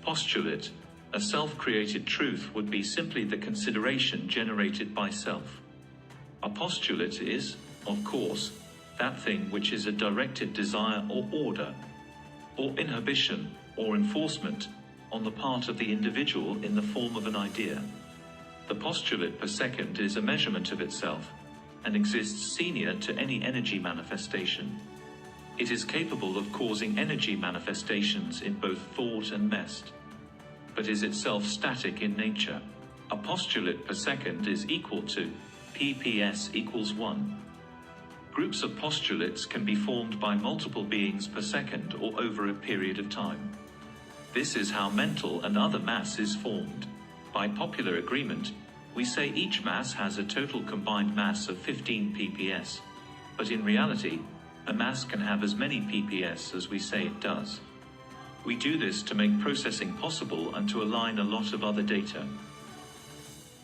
Postulate, a self-created truth, would be simply the consideration generated by self. A postulate is, of course, that thing which is a directed desire or order, or inhibition, or enforcement, on the part of the individual in the form of an idea. The postulate per second is a measurement of itself, and exists senior to any energy manifestation. It is capable of causing energy manifestations in both thought and mest, but is itself static in nature. A postulate per second is equal to PPS equals 1. Groups of postulates can be formed by multiple beings per second or over a period of time. This is how mental and other mass is formed. By popular agreement, we say each mass has a total combined mass of 15 PPS, but in reality, a mass can have as many PPS as we say it does. We do this to make processing possible and to align a lot of other data.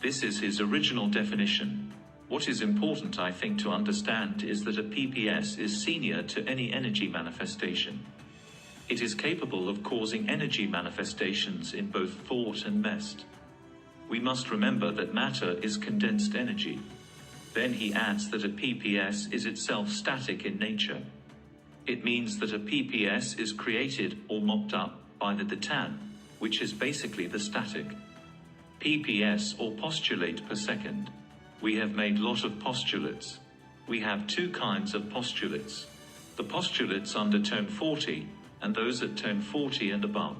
This is his original definition. What is important, I think, to understand is that a PPS is senior to any energy manifestation. It is capable of causing energy manifestations in both thought and mest. We must remember that matter is condensed energy. Then he adds that a PPS is itself static in nature. It means that a PPS is created or mocked up by the tan, which is basically the static. PPS, or postulate per second. We have made lot of postulates. We have two kinds of postulates. The postulates under tone 40, and those at tone 40 and above.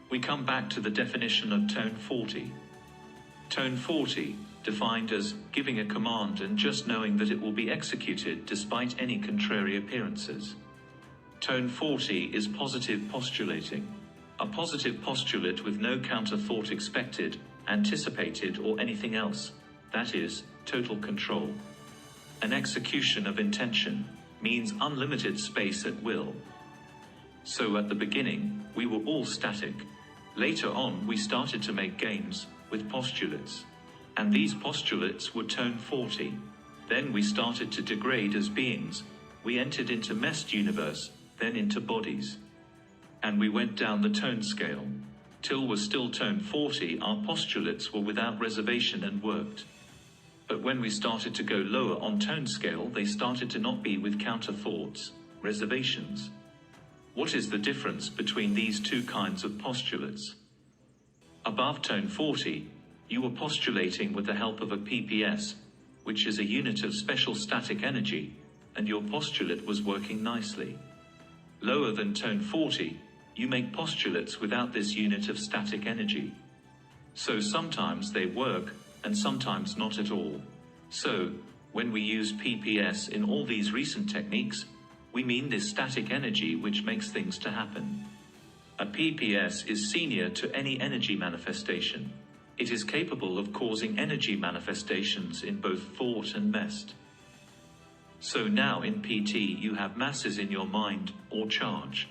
We come back to the definition of tone 40. Tone 40, defined as giving a command and just knowing that it will be executed despite any contrary appearances. Tone 40 is positive postulating. A positive postulate with no counter-thought expected, anticipated, or anything else. That is, total control. An execution of intention means unlimited space at will. So at the beginning, we were all static. Later on, we started to make games with postulates. And these postulates were tone 40. Then we started to degrade as beings. We entered into messed universe, then into bodies. And we went down the tone scale. Till we're still tone 40, our postulates were without reservation and worked. But when we started to go lower on tone scale, they started to not be with counter thoughts, reservations. What is the difference between these two kinds of postulates? Above tone 40, you were postulating with the help of a PPS, which is a unit of special static energy, and your postulate was working nicely. Lower than tone 40, you make postulates without this unit of static energy. So sometimes they work, and sometimes not at all. So, when we use PPS in all these recent techniques, we mean this static energy which makes things to happen. A PPS is senior to any energy manifestation. It is capable of causing energy manifestations in both thought and mest. So now in PT you have masses in your mind, or charge.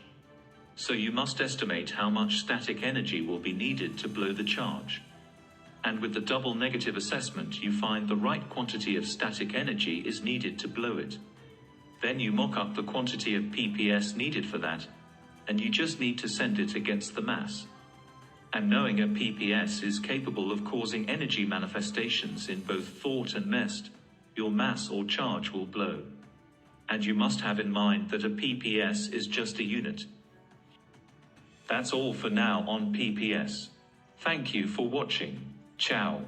So you must estimate how much static energy will be needed to blow the charge. And with the double negative assessment, you find the right quantity of static energy is needed to blow it. Then you mock up the quantity of PPS needed for that, and you just need to send it against the mass. And knowing a PPS is capable of causing energy manifestations in both thought and mest, your mass or charge will blow. And you must have in mind that a PPS is just a unit. That's all for now on PPS. Thank you for watching. Ciao.